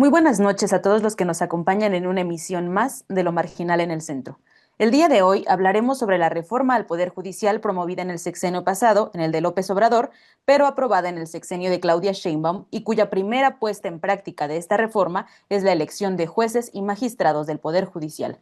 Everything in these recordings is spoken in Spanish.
Muy buenas noches a todos los que nos acompañan en una emisión más de Lo Marginal en el Centro. El día de hoy hablaremos sobre la reforma al Poder Judicial promovida en el sexenio pasado, en el de López Obrador, pero aprobada en el sexenio de Claudia Sheinbaum y cuya primera puesta en práctica de esta reforma es la elección de jueces y magistrados del Poder Judicial.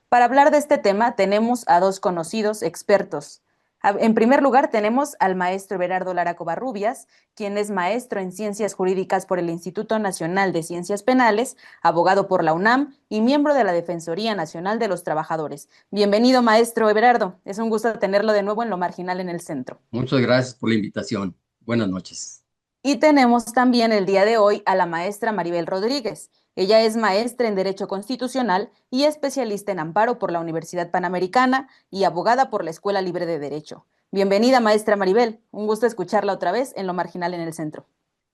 Para hablar de este tema tenemos a dos conocidos expertos. En primer lugar, tenemos al maestro Everardo Lara Covarrubias, quien es maestro en Ciencias Jurídicas por el Instituto Nacional de Ciencias Penales, abogado por la UNAM y miembro de la Defensoría Nacional de los Trabajadores. Bienvenido, maestro Everardo. Es un gusto tenerlo de nuevo en Lo Marginal en el Centro. Muchas gracias por la invitación. Buenas noches. Y tenemos también el día de hoy a la maestra Maribel Rodríguez. Ella es maestra en Derecho Constitucional y especialista en amparo por la Universidad Panamericana y abogada por la Escuela Libre de Derecho. Bienvenida, maestra Maribel. Un gusto escucharla otra vez en Lo Marginal en el Centro.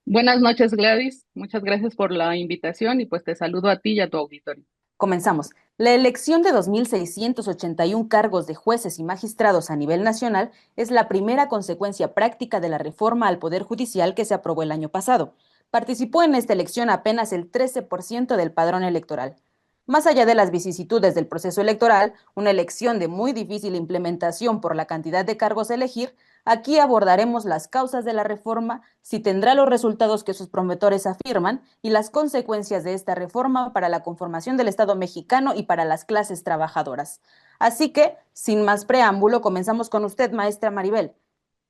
Buenas noches, Gladys. Muchas gracias por la invitación y pues te saludo a ti y a tu auditorio. Comenzamos. La elección de 2.681 cargos de jueces y magistrados a nivel nacional es la primera consecuencia práctica de la reforma al Poder Judicial que se aprobó el año pasado. Participó en esta elección apenas el 13% del padrón electoral. Más allá de las vicisitudes del proceso electoral, una elección de muy difícil implementación por la cantidad de cargos a elegir, aquí abordaremos las causas de la reforma, si tendrá los resultados que sus promotores afirman y las consecuencias de esta reforma para la conformación del Estado mexicano y para las clases trabajadoras. Así que, sin más preámbulo, comenzamos con usted, maestra Maribel.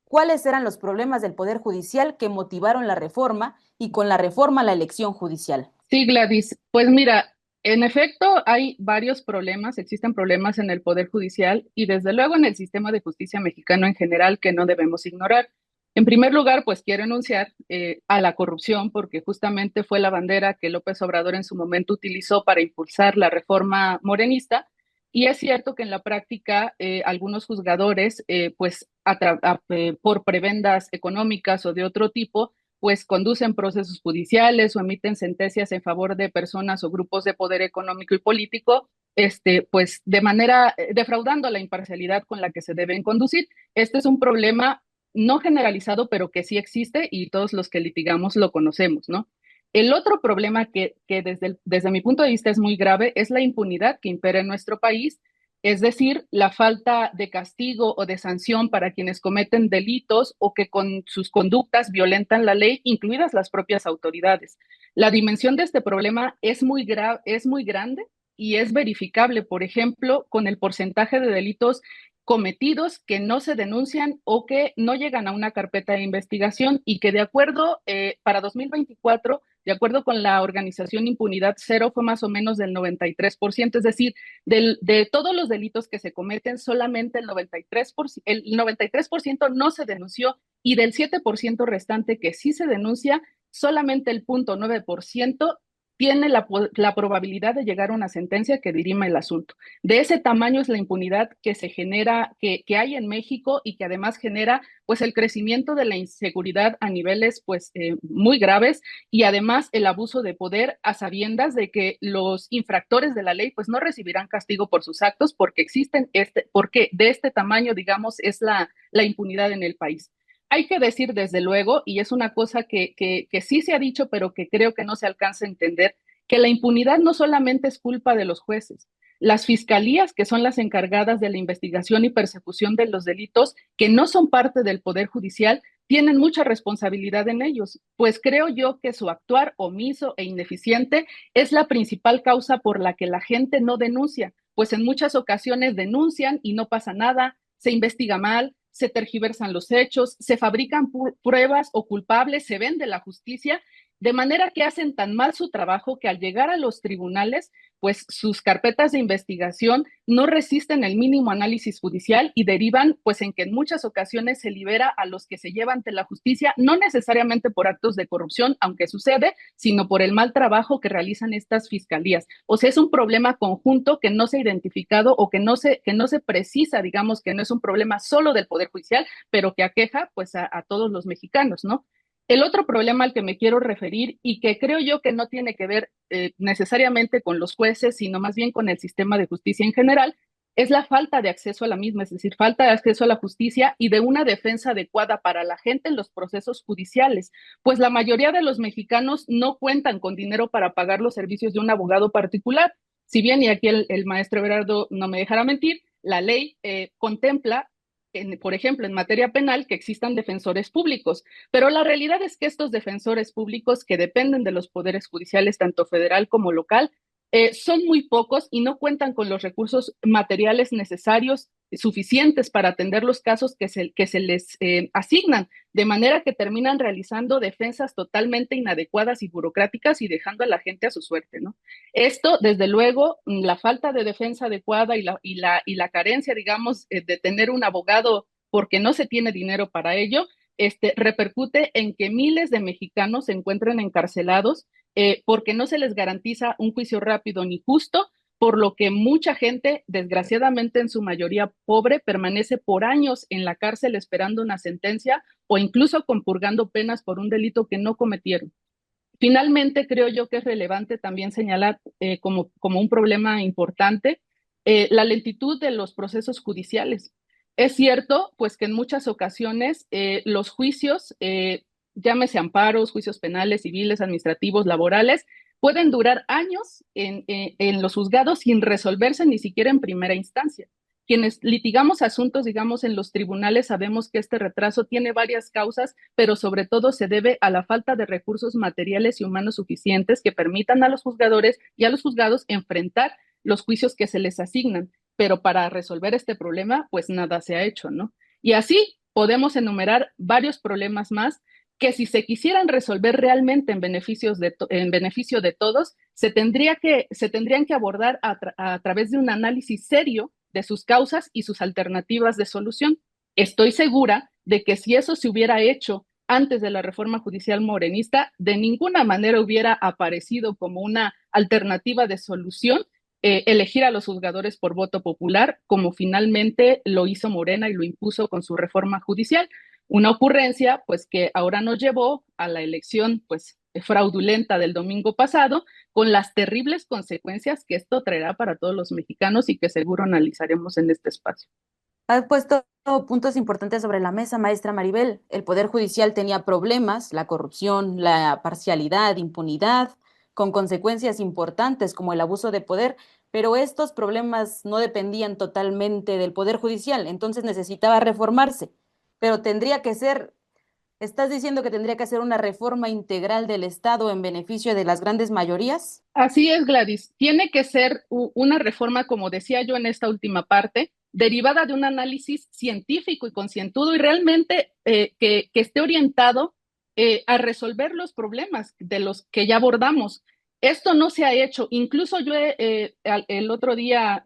¿Cuáles eran los problemas del Poder Judicial que motivaron la reforma y con la reforma la elección judicial? Sí, Gladys. Pues mira, en efecto hay varios problemas, existen problemas en el Poder Judicial y desde luego en el sistema de justicia mexicano en general que no debemos ignorar. En primer lugar, pues quiero enunciar a la corrupción porque justamente fue la bandera que López Obrador en su momento utilizó para impulsar la reforma morenista. Y es cierto que en la práctica algunos juzgadores, por prebendas económicas o de otro tipo, pues conducen procesos judiciales o emiten sentencias en favor de personas o grupos de poder económico y político, pues de manera defraudando la imparcialidad con la que se deben conducir. Este es un problema no generalizado, pero que sí existe y todos los que litigamos lo conocemos, ¿no? El otro problema que desde mi punto de vista es muy grave es la impunidad que impera en nuestro país, es decir, la falta de castigo o de sanción para quienes cometen delitos o que con sus conductas violentan la ley, incluidas las propias autoridades. La dimensión de este problema es muy es muy grande y es verificable, por ejemplo, con el porcentaje de delitos cometidos que no se denuncian o que no llegan a una carpeta de investigación y que de acuerdo para 2024, de acuerdo con la organización Impunidad Cero, fue más o menos del 93%, es decir, de todos los delitos que se cometen, solamente el 93% no se denunció y del 7% restante que sí se denuncia, solamente el 0.9% tiene la probabilidad de llegar a una sentencia que dirima el asunto. De ese tamaño es la impunidad que se genera, que hay en México y que además genera pues el crecimiento de la inseguridad a niveles pues muy graves y además el abuso de poder a sabiendas de que los infractores de la ley pues no recibirán castigo por sus actos porque porque de este tamaño digamos es la impunidad en el país. Hay que decir desde luego, y es una cosa que sí se ha dicho, pero que creo que no se alcanza a entender, que la impunidad no solamente es culpa de los jueces. Las fiscalías, que son las encargadas de la investigación y persecución de los delitos, que no son parte del Poder Judicial, tienen mucha responsabilidad en ellos, pues creo yo que su actuar omiso e ineficiente es la principal causa por la que la gente no denuncia, pues en muchas ocasiones denuncian y no pasa nada, se investiga mal, se tergiversan los hechos, se fabrican pruebas o culpables, se vende la justicia De manera que hacen tan mal su trabajo que al llegar a los tribunales, pues sus carpetas de investigación no resisten el mínimo análisis judicial y derivan pues en que en muchas ocasiones se libera a los que se llevan ante la justicia, no necesariamente por actos de corrupción, aunque sucede, sino por el mal trabajo que realizan estas fiscalías. O sea, es un problema conjunto que no se ha identificado o que no se precisa, digamos, que no es un problema solo del Poder Judicial, pero que aqueja pues a todos los mexicanos, ¿no? El otro problema al que me quiero referir y que creo yo que no tiene que ver necesariamente con los jueces, sino más bien con el sistema de justicia en general, es la falta de acceso a la misma, es decir, falta de acceso a la justicia y de una defensa adecuada para la gente en los procesos judiciales, pues la mayoría de los mexicanos no cuentan con dinero para pagar los servicios de un abogado particular. Si bien, y aquí el maestro Everardo no me dejará mentir, la ley contempla por ejemplo, en materia penal, que existan defensores públicos. Pero la realidad es que estos defensores públicos que dependen de los poderes judiciales, tanto federal como local, son muy pocos y no cuentan con los recursos materiales necesarios suficientes para atender los casos que se les asignan, de manera que terminan realizando defensas totalmente inadecuadas y burocráticas y dejando a la gente a su suerte, ¿no? Esto, desde luego, la falta de defensa adecuada y la carencia, digamos, de tener un abogado porque no se tiene dinero para ello, repercute en que miles de mexicanos se encuentren encarcelados porque no se les garantiza un juicio rápido ni justo, por lo que mucha gente, desgraciadamente en su mayoría pobre, permanece por años en la cárcel esperando una sentencia o incluso compurgando penas por un delito que no cometieron. Finalmente, creo yo que es relevante también señalar como un problema importante la lentitud de los procesos judiciales. Es cierto, pues que en muchas ocasiones los juicios, llámese amparos, juicios penales, civiles, administrativos, laborales, pueden durar años en los juzgados sin resolverse ni siquiera en primera instancia. Quienes litigamos asuntos, digamos, en los tribunales, sabemos que este retraso tiene varias causas, pero sobre todo se debe a la falta de recursos materiales y humanos suficientes que permitan a los juzgadores y a los juzgados enfrentar los juicios que se les asignan. Pero para resolver este problema, pues nada se ha hecho, ¿no? Y así podemos enumerar varios problemas más que si se quisieran resolver realmente en beneficio de todos, se tendrían que abordar a través de un análisis serio de sus causas y sus alternativas de solución. Estoy segura de que si eso se hubiera hecho antes de la reforma judicial morenista, de ninguna manera hubiera aparecido como una alternativa de solución elegir a los juzgadores por voto popular, como finalmente lo hizo Morena y lo impuso con su reforma judicial. Una ocurrencia, pues, que ahora nos llevó a la elección, pues, fraudulenta del domingo pasado, con las terribles consecuencias que esto traerá para todos los mexicanos y que seguro analizaremos en este espacio. Ha puesto puntos importantes sobre la mesa, maestra Maribel. El Poder Judicial tenía problemas, la corrupción, la parcialidad, impunidad, con consecuencias importantes como el abuso de poder, pero estos problemas no dependían totalmente del Poder Judicial, entonces necesitaba reformarse. Pero tendría que ser, ¿estás diciendo que tendría que hacer una reforma integral del Estado en beneficio de las grandes mayorías? Así es, Gladys. Tiene que ser una reforma, como decía yo en esta última parte, derivada de un análisis científico y concientudo y realmente que esté orientado a resolver los problemas de los que ya abordamos. Esto no se ha hecho. Incluso yo el otro día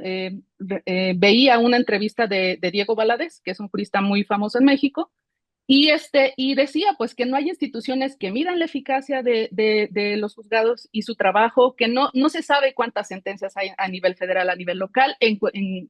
veía una entrevista de Diego Valadez, que es un jurista muy famoso en México, y decía pues que no hay instituciones que midan la eficacia de los juzgados y su trabajo, que no se sabe cuántas sentencias hay a nivel federal, a nivel local,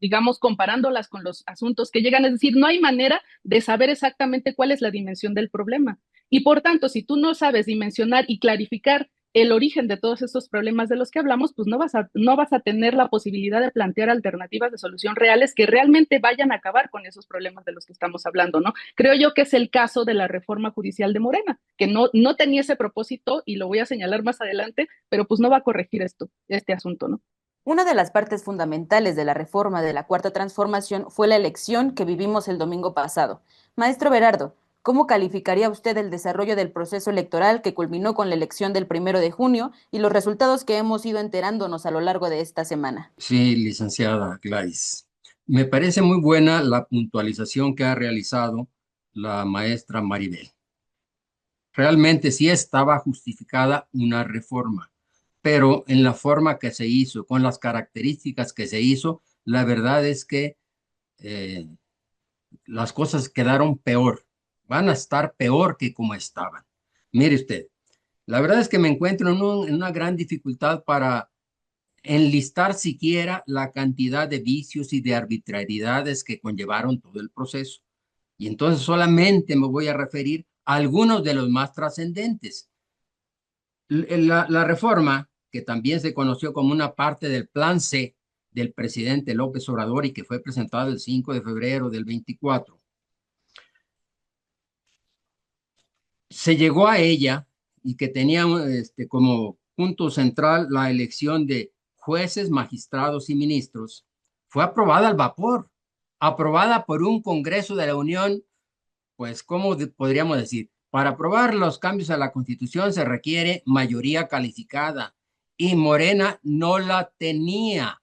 digamos, comparándolas con los asuntos que llegan. Es decir, no hay manera de saber exactamente cuál es la dimensión del problema. Y por tanto, si tú no sabes dimensionar y clarificar el origen de todos estos problemas de los que hablamos, pues no vas a tener la posibilidad de plantear alternativas de solución reales que realmente vayan a acabar con esos problemas de los que estamos hablando, ¿no? Creo yo que es el caso de la reforma judicial de Morena, que no tenía ese propósito y lo voy a señalar más adelante, pero pues no va a corregir este asunto, ¿no? Una de las partes fundamentales de la reforma de la Cuarta Transformación fue la elección que vivimos el domingo pasado. Maestro Berardo, ¿cómo calificaría usted el desarrollo del proceso electoral que culminó con la elección del 1 de junio y los resultados que hemos ido enterándonos a lo largo de esta semana? Sí, licenciada Gladys. Me parece muy buena la puntualización que ha realizado la maestra Maribel. realmente sí estaba justificada una reforma, pero en la forma que se hizo, con las características que se hizo, la verdad es que eh, las cosas quedaron peor, van a estar peor que como estaban. Mire usted, la verdad es que me encuentro en una gran dificultad para enlistar siquiera la cantidad de vicios y de arbitrariedades que conllevaron todo el proceso. Y entonces solamente me voy a referir a algunos de los más trascendentes. La reforma, que también se conoció como una parte del Plan C del presidente López Obrador y que fue presentado el 5 de febrero del 24, se llegó a ella y que tenía como punto central la elección de jueces, magistrados y ministros, fue aprobada al vapor, aprobada por un Congreso de la Unión. Pues, ¿cómo podríamos decir? Para aprobar los cambios a la Constitución se requiere mayoría calificada y Morena no la tenía.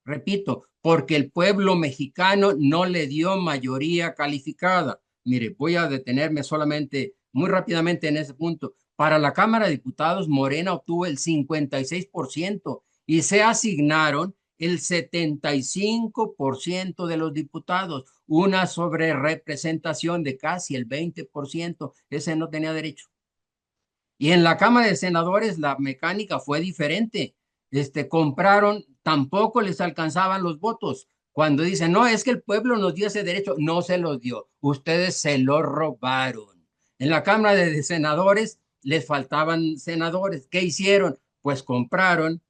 Repito, porque el pueblo mexicano no le dio mayoría calificada. Mire, voy a detenerme solamente muy rápidamente en ese punto. Para la Cámara de Diputados, Morena obtuvo el 56% y se asignaron el 75% de los diputados, una sobrerepresentación de casi el 20%. Ese no tenía derecho. Y en la Cámara de Senadores la mecánica fue diferente. Compraron, tampoco les alcanzaban los votos. Cuando dicen, no, es que el pueblo nos dio ese derecho, no se los dio. Ustedes se lo robaron. En la Cámara de Senadores les faltaban senadores. ¿Qué hicieron? Pues compraron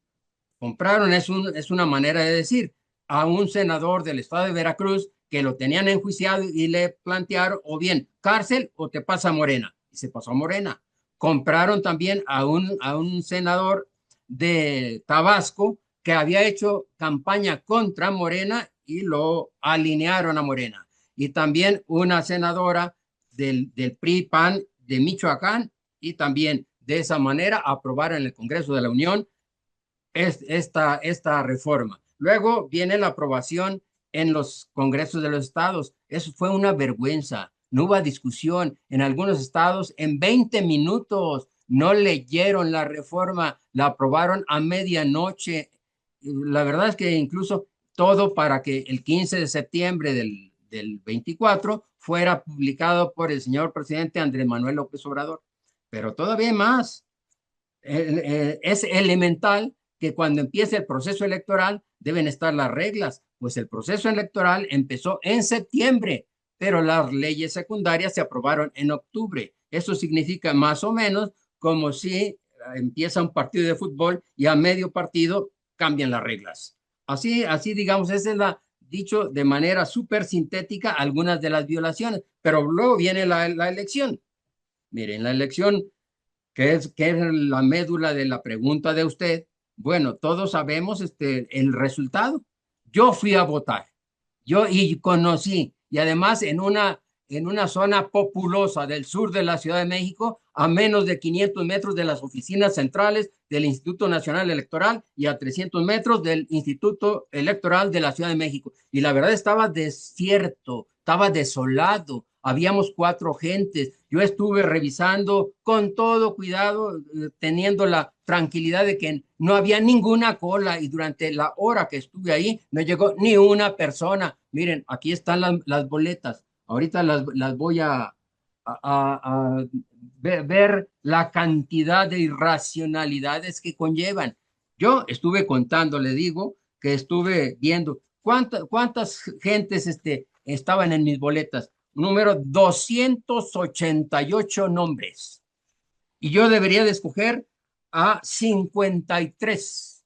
es una manera de decir, a un senador del estado de Veracruz que lo tenían enjuiciado y le plantearon o bien cárcel o te pasa a Morena. Y se pasó a Morena. Compraron también a un senador de Tabasco que había hecho campaña contra Morena y lo alinearon a Morena. Y también una senadora del PRI-PAN de Michoacán y también de esa manera aprobaron en el Congreso de la Unión esta reforma. Luego viene la aprobación en los congresos de los estados. Eso fue una vergüenza. No hubo discusión. En algunos estados, en 20 minutos, no leyeron la reforma, la aprobaron a medianoche. La verdad es que incluso todo para que el 15 de septiembre del 24 fuera publicado por el señor presidente Andrés Manuel López Obrador. Pero todavía más. Es elemental que cuando empiece el proceso electoral deben estar las reglas, pues el proceso electoral empezó en septiembre, pero las leyes secundarias se aprobaron en octubre. Eso significa más o menos como si empieza un partido de fútbol y a medio partido cambian las reglas. Así digamos, esa es la dicho de manera súper sintética algunas de las violaciones, pero luego viene la elección. Miren, la elección que es la médula de la pregunta de usted. Bueno, todos sabemos el resultado. Yo fui a votar, yo y conocí, y además en una zona populosa del sur de la Ciudad de México, a menos de 500 metros de las oficinas centrales del Instituto Nacional Electoral y a 300 metros del Instituto Electoral de la Ciudad de México. Y la verdad estaba desierto, estaba desolado, habíamos cuatro gentes. Yo estuve revisando con todo cuidado, teniendo la tranquilidad de que no había ninguna cola y durante la hora que estuve ahí no llegó ni una persona. Miren, aquí están las boletas. Ahorita las voy a ver la cantidad de irracionalidades que conllevan. Yo estuve contando, le digo, que estuve viendo cuántas gentes estaban en mis boletas. Número 288 nombres. Y yo debería de escoger a 53.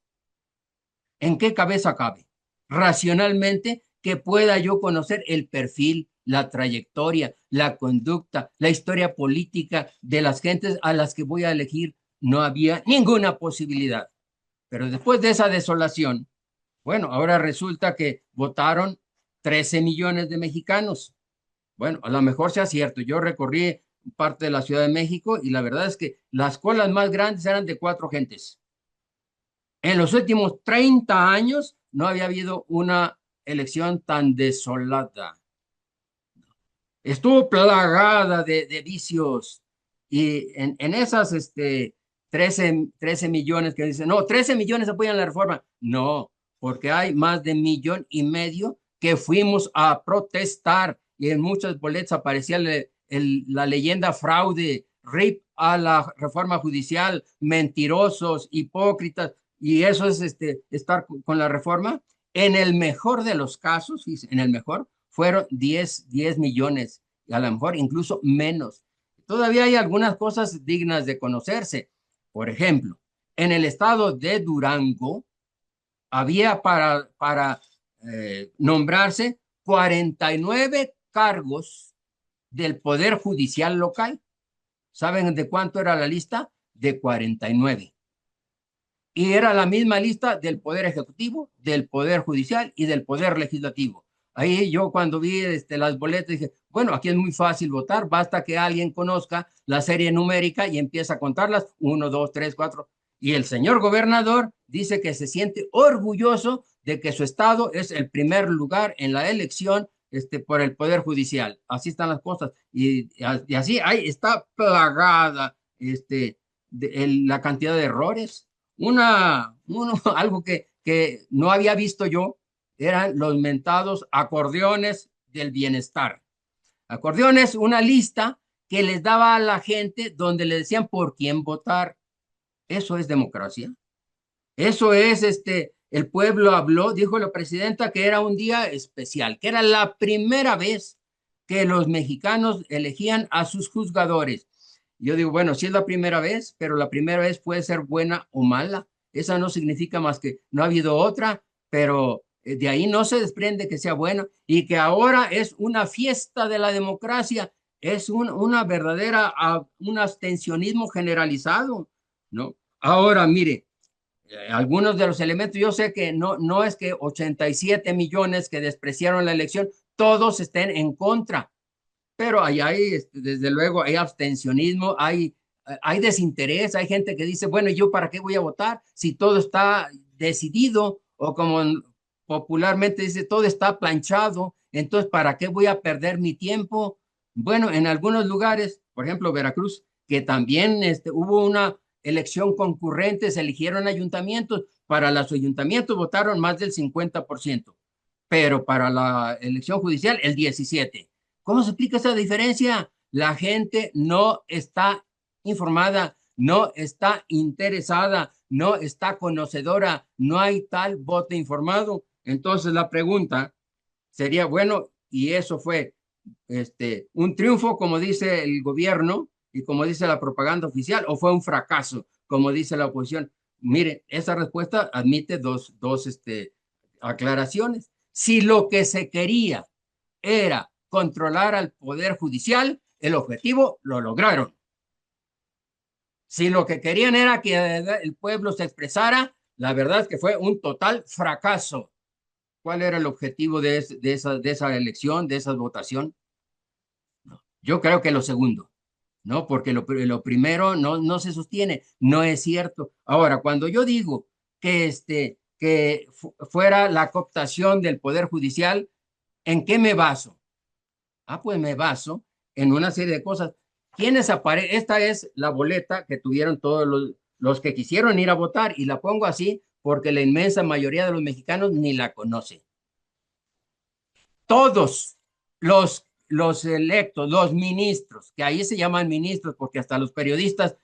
¿En qué cabeza cabe? Racionalmente, que pueda yo conocer el perfil, la trayectoria, la conducta, la historia política de las gentes a las que voy a elegir. No había ninguna posibilidad. Pero después de esa desolación, bueno, ahora resulta que votaron 13 millones de mexicanos. Bueno, a lo mejor sea cierto. Yo recorrí parte de la Ciudad de México y la verdad es que las colas más grandes eran de cuatro gentes. En los últimos 30 años no había habido una elección tan desolada. Estuvo plagada de vicios, Y en esas 13 millones que dicen, no, 13 millones apoyan la reforma. No, porque hay más de 1,5 millones que fuimos a protestar y en muchas boletas aparecía la leyenda fraude, RIP a la reforma judicial, mentirosos, hipócritas, y eso es estar con la reforma. En el mejor de los casos, en el mejor, fueron 10 millones, y a lo mejor incluso menos. Todavía hay algunas cosas dignas de conocerse. Por ejemplo, en el estado de Durango había para nombrarse 49 cargos del Poder Judicial local. ¿Saben de cuánto era la lista? De 49. Y era la misma lista del Poder Ejecutivo, del Poder Judicial y del Poder Legislativo. Ahí yo cuando vi las boletas dije, bueno, aquí es muy fácil votar, basta que alguien conozca la serie numérica y empieza a contarlas, 1, 2, 3, 4. Y el señor gobernador dice que se siente orgulloso de que su estado es el primer lugar en la elección por el Poder Judicial. Así están las cosas. Y así ahí está plagada la cantidad de errores. Algo que no había visto yo eran los mentados acordeones del bienestar. Acordeones, una lista que les daba a la gente donde le decían por quién votar. Eso es democracia. Eso es, el pueblo habló, dijo la presidenta que era un día especial, que era la primera vez que los mexicanos elegían a sus juzgadores. Yo digo, bueno, sí es la primera vez, pero la primera vez puede ser buena o mala. Esa no significa más que no ha habido otra, pero de ahí no se desprende que sea buena y que ahora es una fiesta de la democracia, es una verdadera, un abstencionismo generalizado, ¿no? Ahora, mire, algunos de los elementos, yo sé que no es que 87 millones que despreciaron la elección, todos estén en contra, pero ahí hay, desde luego, hay abstencionismo, hay desinterés, hay gente que dice, bueno, ¿yo para qué voy a votar si todo está decidido? O como popularmente dice, todo está planchado, entonces, ¿para qué voy a perder mi tiempo? Bueno, en algunos lugares, por ejemplo, Veracruz, que también hubo una elección concurrente, se eligieron ayuntamientos, para los ayuntamientos votaron más del 50%, pero para la elección judicial el 17%. ¿Cómo se explica esa diferencia? La gente no está informada, no está interesada, no está conocedora, no hay tal voto informado. Entonces la pregunta sería, bueno, ¿y eso fue un triunfo, como dice el gobierno y como dice la propaganda oficial, o fue un fracaso, como dice la oposición? Mire, esa respuesta admite dos aclaraciones. Si lo que se quería era controlar al Poder Judicial, el objetivo lo lograron. Si lo que querían era que el pueblo se expresara, la verdad es que fue un total fracaso. ¿Cuál era el objetivo de esa elección, de esa votación? Yo creo que lo segundo, ¿no? Porque lo primero no se sostiene, no es cierto. Ahora, cuando yo digo que fuera la cooptación del Poder Judicial, ¿en qué me baso? Pues me baso en una serie de cosas. ¿Quiénes aparecen? Esta es la boleta que tuvieron todos los que quisieron ir a votar y la pongo así porque la inmensa mayoría de los mexicanos ni la conoce. Todos los electos, los ministros, que ahí se llaman ministros porque hasta los periodistas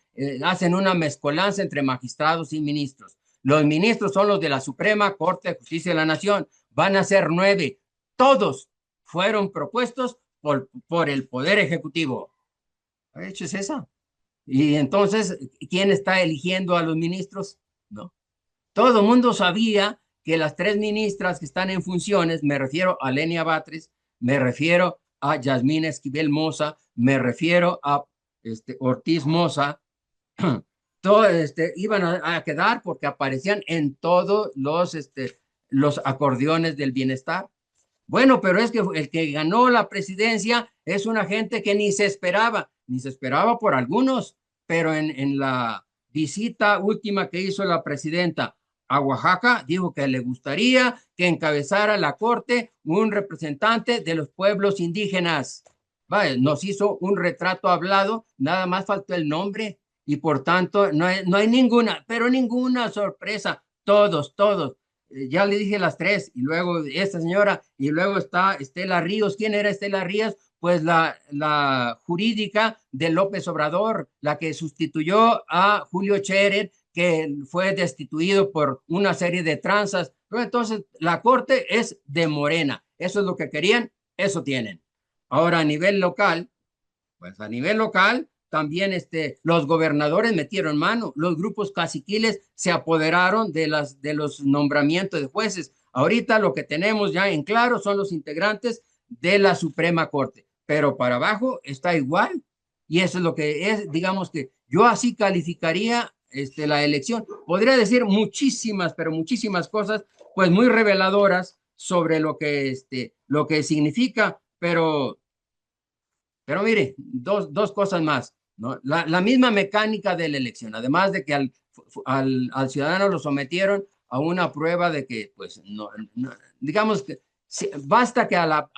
hacen una mezcolanza entre magistrados y ministros. Los ministros son los de la Suprema Corte de Justicia de la Nación. Van a ser 9. Todos fueron propuestos por el Poder Ejecutivo. ¿De hecho es esa? Y entonces, ¿quién está eligiendo a los ministros? No. Todo el mundo sabía que las 3 ministras que están en funciones, me refiero a Lenia Batres, me refiero a Yasmín Esquivel Moza, me refiero a Ortiz Moza, todo, iban a quedar porque aparecían en todos los acordeones del bienestar. Bueno, pero es que el que ganó la presidencia es una gente que ni se esperaba por algunos, pero en la visita última que hizo la presidenta a Oaxaca, dijo que le gustaría que encabezara la corte un representante de los pueblos indígenas. vaya, nos hizo un retrato hablado, nada más faltó el nombre y por tanto no hay ninguna, pero ninguna sorpresa, todos. Ya le dije las tres y luego esta señora y luego está Estela Ríos. ¿Quién era Estela Ríos? Pues la jurídica de López Obrador, la que sustituyó a Julio Scherer, que fue destituido por una serie de tranzas. Entonces, la corte es de Morena. Eso es lo que querían, eso tienen. Ahora, a nivel local, pues a nivel local, también los gobernadores metieron mano, los grupos caciquiles se apoderaron de los nombramientos de jueces. Ahorita lo que tenemos ya en claro son los integrantes de la Suprema Corte, pero para abajo está igual. Y eso es lo que es, digamos que yo así calificaría la elección. Podría decir muchísimas, pero muchísimas cosas, pues muy reveladoras sobre lo que significa, pero mire, dos cosas más, ¿no? La misma mecánica de la elección, además de que al ciudadano lo sometieron a una prueba de que, pues, digamos que basta que a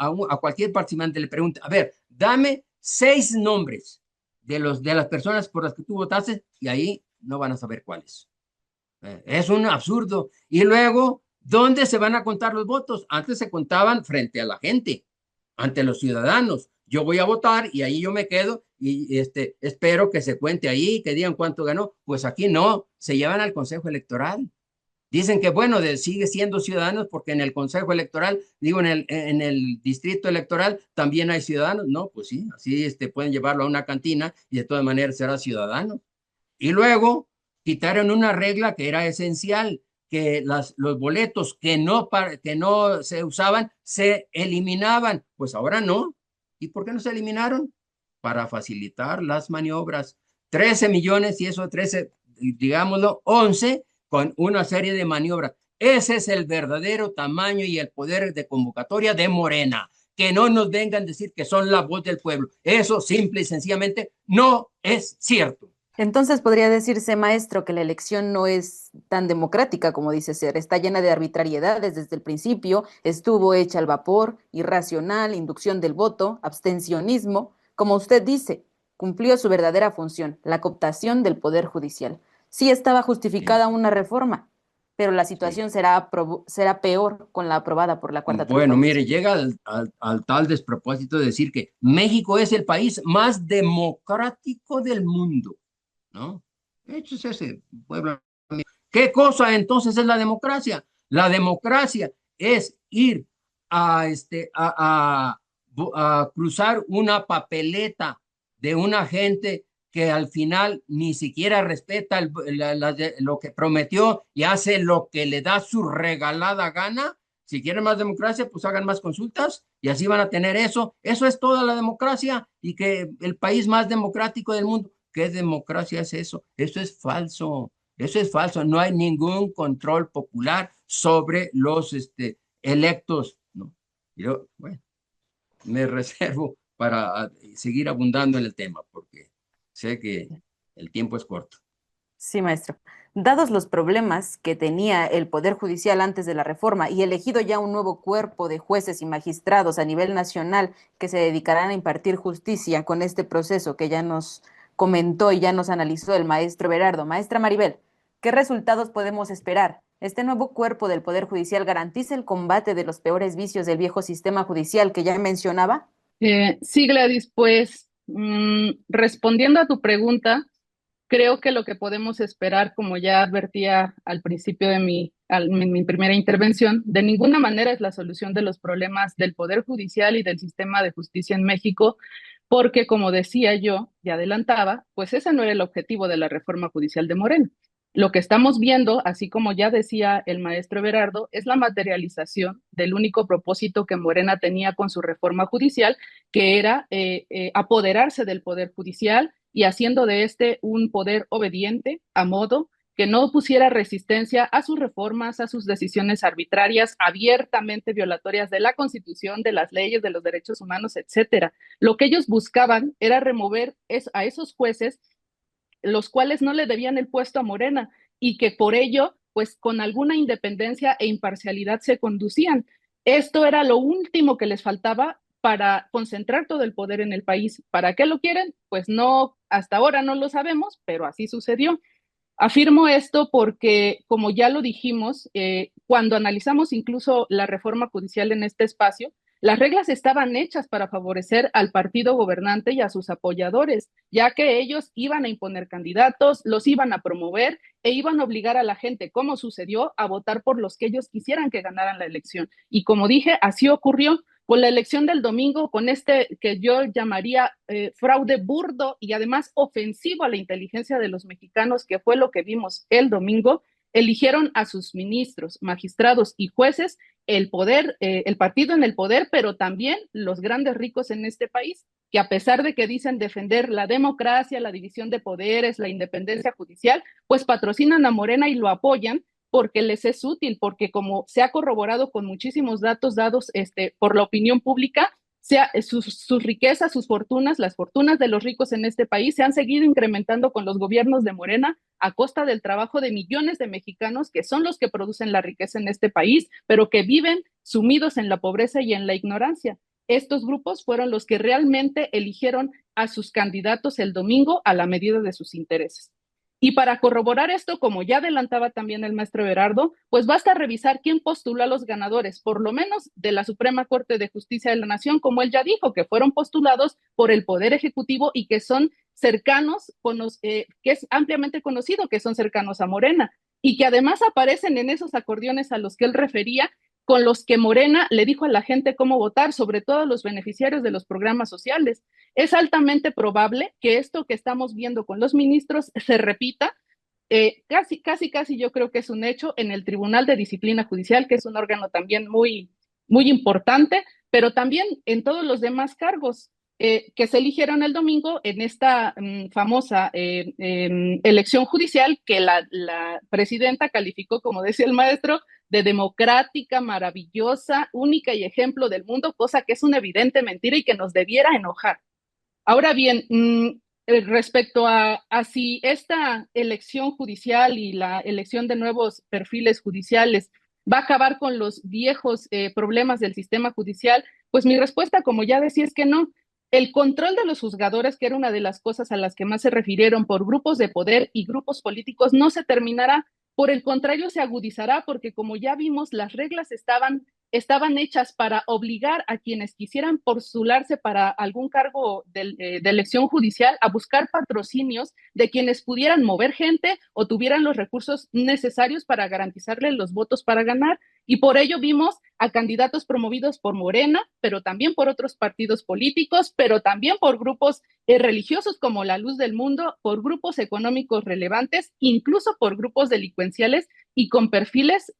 cualquier participante le pregunte, a ver, dame 6 nombres de las personas por las que tú votaste y ahí no van a saber cuáles. Es un absurdo. Y luego, ¿dónde se van a contar los votos? Antes se contaban frente a la gente, ante los ciudadanos. Yo voy a votar y ahí yo me quedo y espero que se cuente ahí, que digan cuánto ganó. Pues aquí no, se llevan al Consejo Electoral. Dicen que, bueno, sigue siendo ciudadanos porque en el Consejo Electoral, digo, en el distrito electoral también hay ciudadanos. No, pues sí, así pueden llevarlo a una cantina y de todas maneras será ciudadano. Y luego quitaron una regla que era esencial, que los boletos que no se usaban se eliminaban. Pues ahora no. ¿Y por qué no se eliminaron? Para facilitar las maniobras. 13 millones y eso 13, digámoslo, 11 con una serie de maniobras. Ese es el verdadero tamaño y el poder de convocatoria de Morena. Que no nos vengan a decir que son la voz del pueblo. Eso simple y sencillamente no es cierto. Entonces podría decirse, maestro, que la elección no es tan democrática como dice ser. Está llena de arbitrariedades desde el principio, estuvo hecha al vapor, irracional, inducción del voto, abstencionismo. Como usted dice, cumplió su verdadera función, la cooptación del Poder Judicial. Sí estaba Sí, justificada una reforma, pero la sí. situación será peor con la aprobada por la Cuarta Bueno, mire, Transformación. llega al tal despropósito de decir que México es el país más democrático del mundo, ¿no? De hecho, es ese pueblo. ¿Qué cosa entonces es la democracia? La democracia es ir a cruzar una papeleta de una gente que al final ni siquiera respeta lo que prometió y hace lo que le da su regalada gana. Si quieren más democracia, pues hagan más consultas y así van a tener eso. Eso es toda la democracia y que el país más democrático del mundo. ¿Qué democracia es eso? Eso es falso. Eso es falso. No hay ningún control popular sobre los electos, ¿no? Yo, bueno, me reservo para seguir abundando en el tema porque sé que el tiempo es corto. Sí, maestro. Dados los problemas que tenía el Poder Judicial antes de la reforma y elegido ya un nuevo cuerpo de jueces y magistrados a nivel nacional que se dedicarán a impartir justicia con este proceso que ya nos comentó y ya nos analizó el maestro Berardo. Maestra Maribel, ¿qué resultados podemos esperar? ¿Este nuevo cuerpo del Poder Judicial garantiza el combate de los peores vicios del viejo sistema judicial que ya mencionaba? Sí, Gladys, pues respondiendo a tu pregunta, creo que lo que podemos esperar, como ya advertía al principio de mi primera intervención, de ninguna manera es la solución de los problemas del Poder Judicial y del sistema de justicia en México, porque como decía yo, ya adelantaba, pues ese no era el objetivo de la reforma judicial de Morena. Lo que estamos viendo, así como ya decía el maestro Berardo, es la materialización del único propósito que Morena tenía con su reforma judicial, que era apoderarse del Poder Judicial y haciendo de este un poder obediente a modo que no pusiera resistencia a sus reformas, a sus decisiones arbitrarias, abiertamente violatorias de la Constitución, de las leyes, de los derechos humanos, etcétera. Lo que ellos buscaban era remover a esos jueces, los cuales no le debían el puesto a Morena y que por ello, pues con alguna independencia e imparcialidad se conducían. Esto era lo último que les faltaba para concentrar todo el poder en el país. ¿Para qué lo quieren? Pues no, hasta ahora no lo sabemos, pero así sucedió. Afirmo esto porque, como ya lo dijimos, cuando analizamos incluso la reforma judicial en este espacio, las reglas estaban hechas para favorecer al partido gobernante y a sus apoyadores, ya que ellos iban a imponer candidatos, los iban a promover e iban a obligar a la gente, como sucedió, a votar por los que ellos quisieran que ganaran la elección. Y como dije, así ocurrió con la elección del domingo, con este que yo llamaría fraude burdo y además ofensivo a la inteligencia de los mexicanos, que fue lo que vimos el domingo. Eligieron a sus ministros, magistrados y jueces el poder, el partido en el poder, pero también los grandes ricos en este país, que a pesar de que dicen defender la democracia, la división de poderes, la independencia judicial, pues patrocinan a Morena y lo apoyan porque les es útil, porque como se ha corroborado con muchísimos datos dados por la opinión pública, sus riquezas, sus fortunas, las fortunas de los ricos en este país se han seguido incrementando con los gobiernos de Morena a costa del trabajo de millones de mexicanos que son los que producen la riqueza en este país, pero que viven sumidos en la pobreza y en la ignorancia. Estos grupos fueron los que realmente eligieron a sus candidatos el domingo a la medida de sus intereses. Y para corroborar esto, como ya adelantaba también el maestro Berardo, pues basta revisar quién postuló a los ganadores, por lo menos de la Suprema Corte de Justicia de la Nación, como él ya dijo, que fueron postulados por el Poder Ejecutivo y que son cercanos, que es ampliamente conocido que son cercanos a Morena, y que además aparecen en esos acordeones a los que él refería, con los que Morena le dijo a la gente cómo votar, sobre todo a los beneficiarios de los programas sociales. Es altamente probable que esto que estamos viendo con los ministros se repita. Casi yo creo que es un hecho en el Tribunal de Disciplina Judicial, que es un órgano también muy, muy importante, pero también en todos los demás cargos que se eligieron el domingo en esta famosa elección judicial que la presidenta calificó, como decía el maestro, de democrática, maravillosa, única y ejemplo del mundo, cosa que es una evidente mentira y que nos debiera enojar. Ahora bien, respecto a si esta elección judicial y la elección de nuevos perfiles judiciales va a acabar con los viejos problemas del sistema judicial, pues mi respuesta, como ya decía, es que no. El control de los juzgadores, que era una de las cosas a las que más se refirieron por grupos de poder y grupos políticos, no se terminará. Por el contrario, se agudizará porque, como ya vimos, las reglas estaban hechas para obligar a quienes quisieran postularse para algún cargo de elección judicial a buscar patrocinios de quienes pudieran mover gente o tuvieran los recursos necesarios para garantizarle los votos para ganar. Y por ello vimos a candidatos promovidos por Morena, pero también por otros partidos políticos, pero también por grupos religiosos como La Luz del Mundo, por grupos económicos relevantes, incluso por grupos delincuenciales y con perfiles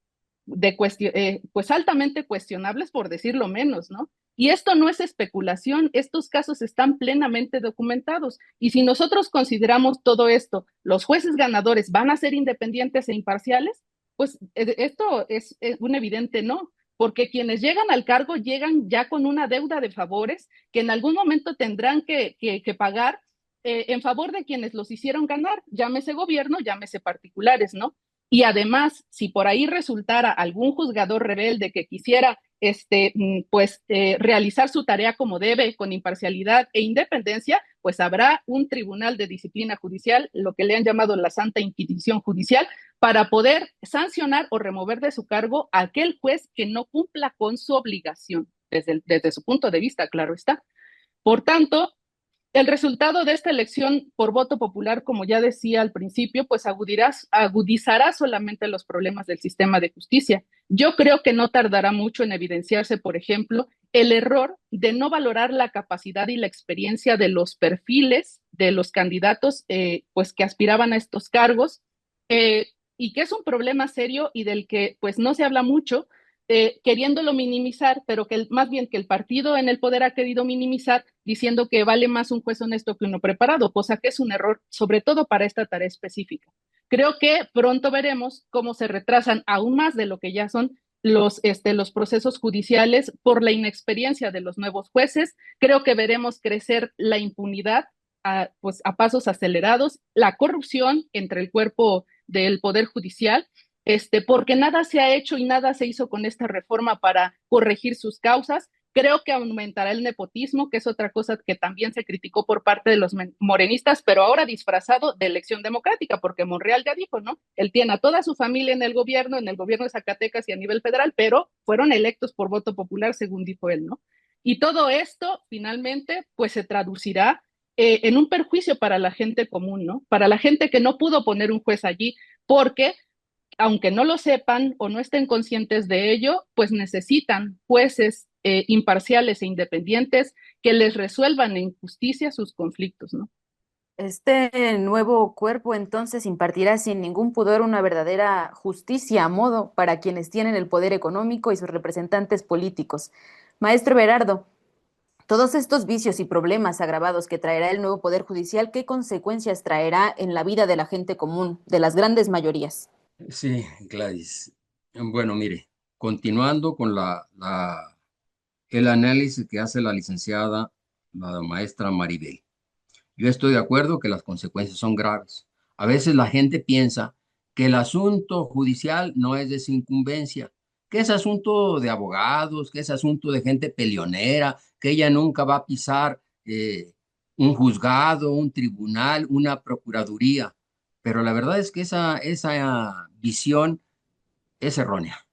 pues altamente cuestionables, por decirlo menos, ¿no? Y esto no es especulación, estos casos están plenamente documentados. Y si nosotros consideramos todo esto, los jueces ganadores van a ser independientes e imparciales, pues esto es un evidente no, porque quienes llegan al cargo llegan ya con una deuda de favores que en algún momento tendrán que pagar en favor de quienes los hicieron ganar, llámese gobierno, llámese particulares, ¿no? Y además, si por ahí resultara algún juzgador rebelde que quisiera realizar su tarea como debe, con imparcialidad e independencia, pues habrá un tribunal de disciplina judicial, lo que le han llamado la Santa Inquisición Judicial, para poder sancionar o remover de su cargo a aquel juez que no cumpla con su obligación, desde su punto de vista, claro está. Por tanto, el resultado de esta elección por voto popular, como ya decía al principio, pues agudizará solamente los problemas del sistema de justicia. Yo creo que no tardará mucho en evidenciarse, por ejemplo, el error de no valorar la capacidad y la experiencia de los perfiles de los candidatos pues que aspiraban a estos cargos y que es un problema serio y del que pues no se habla mucho, queriéndolo minimizar, pero que más bien que el partido en el poder ha querido minimizar, diciendo que vale más un juez honesto que uno preparado, cosa que es un error, sobre todo para esta tarea específica. Creo que pronto veremos cómo se retrasan aún más de lo que ya son los procesos judiciales por la inexperiencia de los nuevos jueces. Creo que veremos crecer la impunidad a pasos acelerados, la corrupción entre el cuerpo del Poder Judicial, porque nada se ha hecho y nada se hizo con esta reforma para corregir sus causas. Creo que aumentará el nepotismo, que es otra cosa que también se criticó por parte de los morenistas, pero ahora disfrazado de elección democrática, porque Monreal ya dijo, ¿no? Él tiene a toda su familia en el gobierno de Zacatecas y a nivel federal, pero fueron electos por voto popular, según dijo él, ¿no? Y todo esto, finalmente, pues se traducirá en un perjuicio para la gente común, ¿no? Para la gente que no pudo poner un juez allí, porque aunque no lo sepan o no estén conscientes de ello, pues necesitan jueces imparciales e independientes que les resuelvan en justicia sus conflictos, ¿no? Este nuevo cuerpo entonces impartirá sin ningún pudor una verdadera justicia a modo para quienes tienen el poder económico y sus representantes políticos. Maestro Berardo, todos estos vicios y problemas agravados que traerá el nuevo Poder Judicial, ¿qué consecuencias traerá en la vida de la gente común, de las grandes mayorías? Sí, Gladys. Bueno, mire, continuando con el análisis que hace la licenciada, la maestra Maribel. Yo estoy de acuerdo que las consecuencias son graves. A veces la gente piensa que el asunto judicial no es de su incumbencia, que es asunto de abogados, que es asunto de gente peleonera, que ella nunca va a pisar un juzgado, un tribunal, una procuraduría. Pero la verdad es que esa visión es errónea.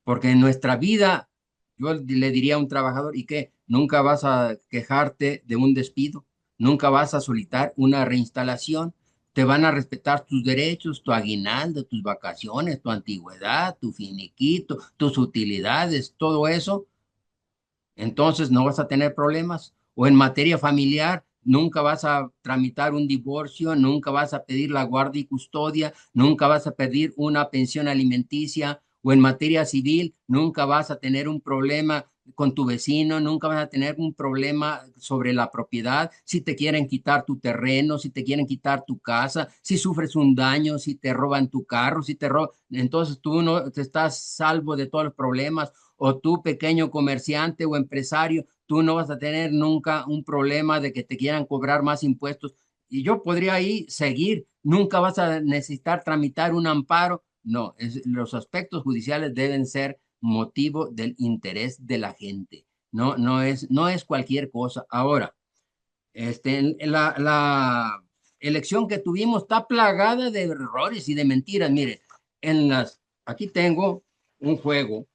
Porque en nuestra vida, yo le diría a un trabajador, ¿y qué? Nunca vas a quejarte de un despido, nunca vas a solicitar una reinstalación, te van a respetar tus derechos, tu aguinaldo, tus vacaciones, tu antigüedad, tu finiquito, tus utilidades, todo eso, entonces no vas a tener problemas. O en materia familiar, nunca vas a tramitar un divorcio, nunca vas a pedir la guardia y custodia, nunca vas a pedir una pensión alimenticia. O en materia civil, nunca vas a tener un problema con tu vecino, nunca vas a tener un problema sobre la propiedad, si te quieren quitar tu terreno, si te quieren quitar tu casa, si sufres un daño, si te roban tu carro, si te roban, entonces tú no te estás salvo de todos los problemas. O tú, pequeño comerciante o empresario, tú no vas a tener nunca un problema de que te quieran cobrar más impuestos. Y yo podría ahí seguir, nunca vas a necesitar tramitar un amparo. No, los aspectos judiciales deben ser motivo del interés de la gente. No es cualquier cosa. Ahora, la elección que tuvimos está plagada de errores y de mentiras. Mire, aquí tengo un juego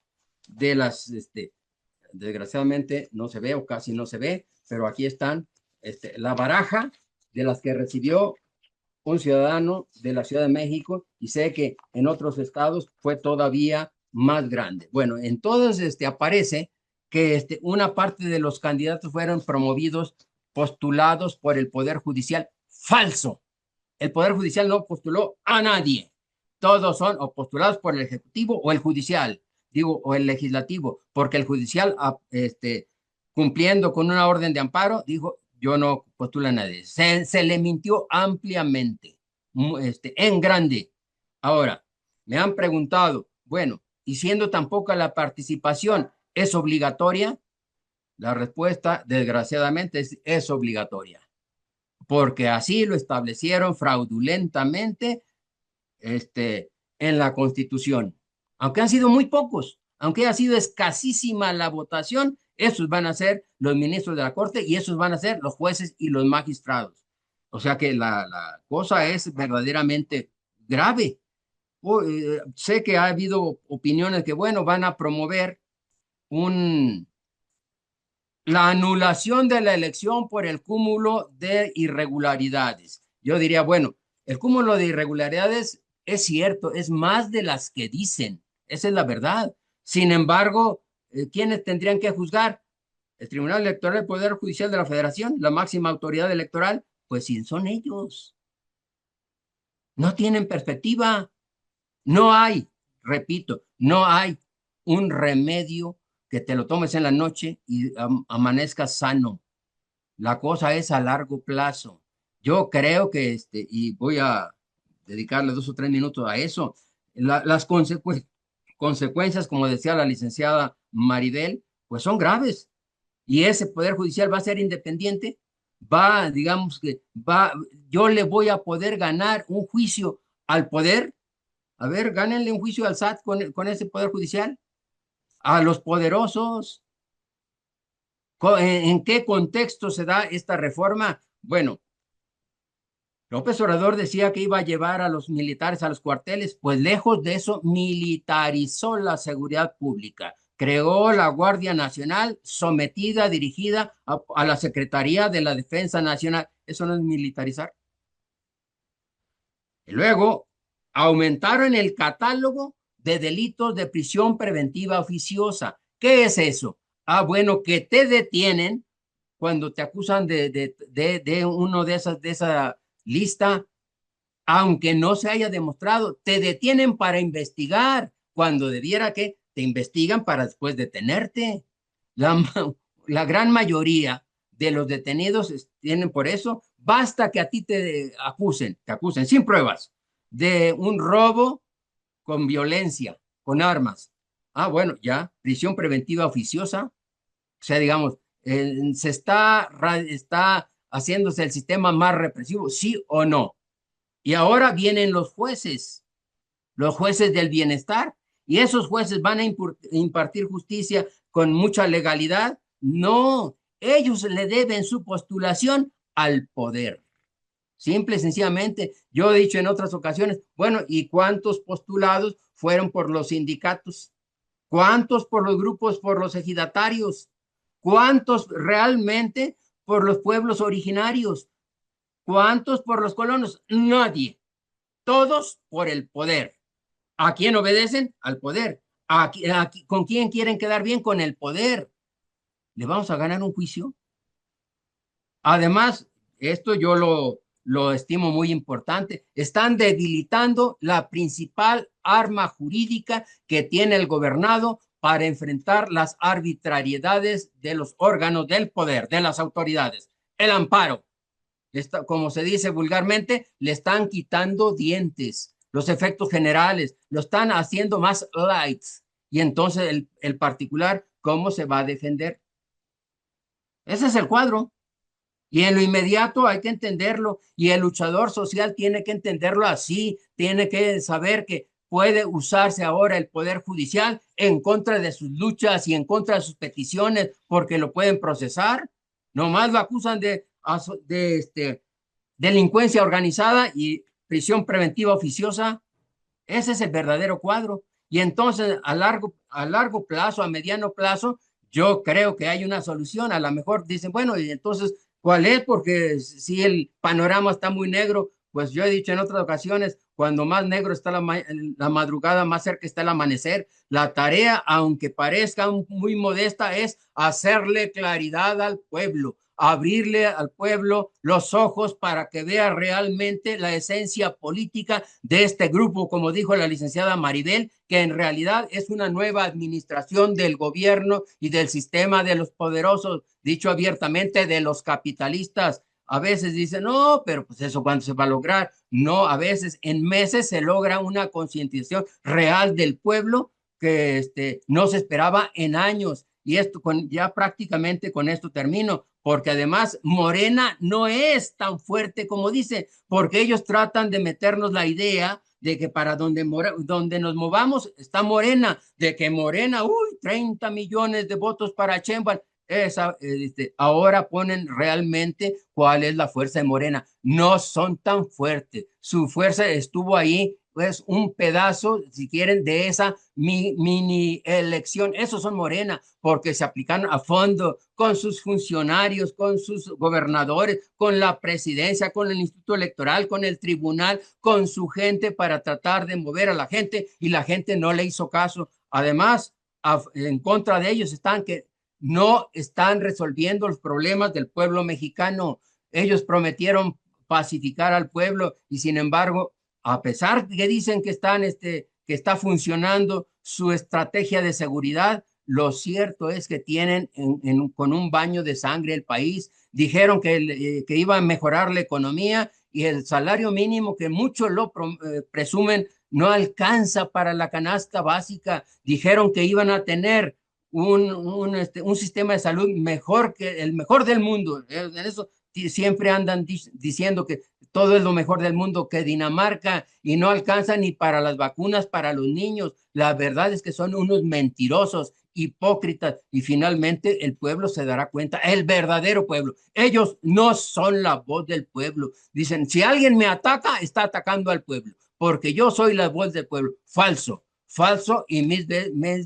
desgraciadamente no se ve o casi no se ve, pero aquí están, la baraja de las que recibió un ciudadano de la Ciudad de México, y sé que en otros estados fue todavía más grande. Bueno, entonces aparece que una parte de los candidatos fueron promovidos, postulados por el Poder Judicial. Falso. El Poder Judicial no postuló a nadie. Todos son o postulados por el Ejecutivo o el Judicial, digo, o el Legislativo, porque el Judicial, cumpliendo con una orden de amparo, dijo, yo no postulo a nadie. Se le mintió ampliamente, en grande. Ahora, me han preguntado, bueno, y siendo tan poca la participación, ¿es obligatoria? La respuesta, desgraciadamente, es obligatoria, porque así lo establecieron fraudulentamente en la Constitución. Aunque han sido muy pocos, aunque ha sido escasísima la votación, esos van a ser los ministros de la Corte y esos van a ser los jueces y los magistrados. O sea que la cosa es verdaderamente grave. Sé que ha habido opiniones que, bueno, van a promover un, la anulación de la elección por el cúmulo de irregularidades. Yo diría, bueno, el cúmulo de irregularidades es cierto, es más de las que dicen, esa es la verdad. Sin embargo, ¿quiénes tendrían que juzgar? El Tribunal Electoral del Poder Judicial de la Federación, la máxima autoridad electoral, pues sí, son ellos. No tienen perspectiva. No hay, repito, no hay un remedio que te lo tomes en la noche y amanezcas sano. La cosa es a largo plazo. Yo creo que, y voy a dedicarle 2 o 3 minutos a eso, las consecuencias, como decía la licenciada Maribel, pues son graves. Y ese Poder Judicial va a ser independiente, digamos que yo le voy a poder ganar un juicio al poder. A ver, gánenle un juicio al SAT con ese Poder Judicial, a los poderosos. ¿En qué contexto se da esta reforma? Bueno, López Obrador decía que iba a llevar a los militares a los cuarteles, pues lejos de eso, militarizó la seguridad pública. Creó la Guardia Nacional sometida, dirigida a la Secretaría de la Defensa Nacional. Eso no es militarizar. Y luego aumentaron el catálogo de delitos de prisión preventiva oficiosa. ¿Qué es eso? Ah, bueno, que te detienen cuando te acusan de uno de esa lista, aunque no se haya demostrado, te detienen para investigar, cuando debiera que te investigan para después detenerte. La, la gran mayoría de los detenidos tienen por eso, basta que a ti te acusen sin pruebas de un robo con violencia, con armas. Ah, bueno, ya, prisión preventiva oficiosa, o sea, digamos, está haciéndose el sistema más represivo, sí o no. Y ahora vienen los jueces del bienestar, y esos jueces van a impartir justicia con mucha legalidad. No, ellos le deben su postulación al poder. Simple y sencillamente, yo he dicho en otras ocasiones, bueno, ¿y cuántos postulados fueron por los sindicatos? ¿Cuántos por los grupos, por los ejidatarios? ¿Cuántos realmente por los pueblos originarios? ¿Cuántos por los colonos? Nadie. Todos por el poder. ¿A quién obedecen? Al poder. ¿Con quién quieren quedar bien? Con el poder. ¿Le vamos a ganar un juicio? Además, esto yo lo estimo muy importante, están debilitando la principal arma jurídica que tiene el gobernado para enfrentar las arbitrariedades de los órganos del poder, de las autoridades. El amparo, como se dice vulgarmente, le están quitando dientes, los efectos generales, lo están haciendo más light. Y entonces el particular, ¿cómo se va a defender? Ese es el cuadro. Y en lo inmediato hay que entenderlo, y el luchador social tiene que entenderlo así, tiene que saber que puede usarse ahora el Poder Judicial en contra de sus luchas y en contra de sus peticiones, porque lo pueden procesar. Nomás lo acusan de delincuencia organizada y prisión preventiva oficiosa. Ese es el verdadero cuadro. Y entonces, a largo plazo, a mediano plazo, yo creo que hay una solución. A lo mejor dicen, bueno, y entonces, ¿cuál es? Porque si el panorama está muy negro, pues yo he dicho en otras ocasiones, cuando más negro está la madrugada, más cerca está el amanecer. La tarea, aunque parezca muy modesta, es hacerle claridad al pueblo, abrirle al pueblo los ojos para que vea realmente la esencia política de este grupo, como dijo la licenciada Maribel, que en realidad es una nueva administración del gobierno y del sistema de los poderosos, dicho abiertamente, de los capitalistas. A veces dicen, no, pero pues eso cuándo se va a lograr. No, a veces en meses se logra una concientización real del pueblo que no se esperaba en años. Y esto ya prácticamente con esto termino, porque además Morena no es tan fuerte como dice, porque ellos tratan de meternos la idea de que para donde nos movamos está Morena, de que Morena, 30 millones de votos para Sheinbaum. Ahora ponen realmente cuál es la fuerza de Morena. No son tan fuertes. Su fuerza estuvo ahí, pues un pedazo, si quieren, de esa mini elección. Esos son Morena, porque se aplicaron a fondo con sus funcionarios, con sus gobernadores, con la presidencia, con el Instituto Electoral, con el tribunal, con su gente para tratar de mover a la gente, y la gente no le hizo caso. Además, en contra de ellos están que no están resolviendo los problemas del pueblo mexicano. Ellos prometieron pacificar al pueblo y sin embargo, a pesar de que dicen que está funcionando su estrategia de seguridad, lo cierto es que tienen con un baño de sangre el país. Dijeron que iba a mejorar la economía y el salario mínimo, que muchos lo presumen, no alcanza para la canasta básica. Dijeron que iban a tener un sistema de salud mejor que el mejor del mundo. En eso siempre andan diciendo que todo es lo mejor del mundo que Dinamarca y no alcanza ni para las vacunas para los niños. La verdad es que son unos mentirosos, hipócritas, y finalmente el pueblo se dará cuenta, el verdadero pueblo. Ellos no son la voz del pueblo. Dicen, si alguien me ataca, está atacando al pueblo, porque yo soy la voz del pueblo. Falso, falso y mil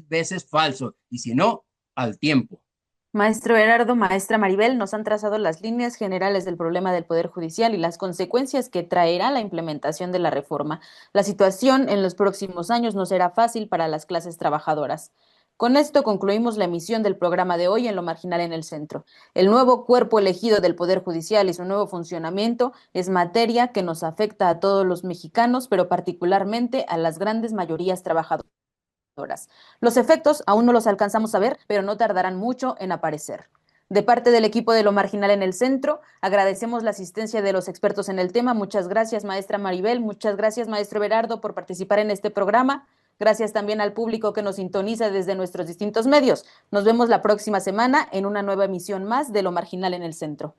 veces falso. Y si no, al tiempo. Maestro Gerardo, maestra Maribel, nos han trazado las líneas generales del problema del Poder Judicial y las consecuencias que traerá la implementación de la reforma. La situación en los próximos años no será fácil para las clases trabajadoras. Con esto concluimos la emisión del programa de hoy en Lo Marginal en el Centro. El nuevo cuerpo elegido del Poder Judicial y su nuevo funcionamiento es materia que nos afecta a todos los mexicanos, pero particularmente a las grandes mayorías trabajadoras. Los efectos aún no los alcanzamos a ver, pero no tardarán mucho en aparecer. De parte del equipo de Lo Marginal en el Centro, agradecemos la asistencia de los expertos en el tema. Muchas gracias, maestra Maribel. Muchas gracias, maestro Berardo, por participar en este programa. Gracias también al público que nos sintoniza desde nuestros distintos medios. Nos vemos la próxima semana en una nueva emisión más de Lo Marginal en el Centro.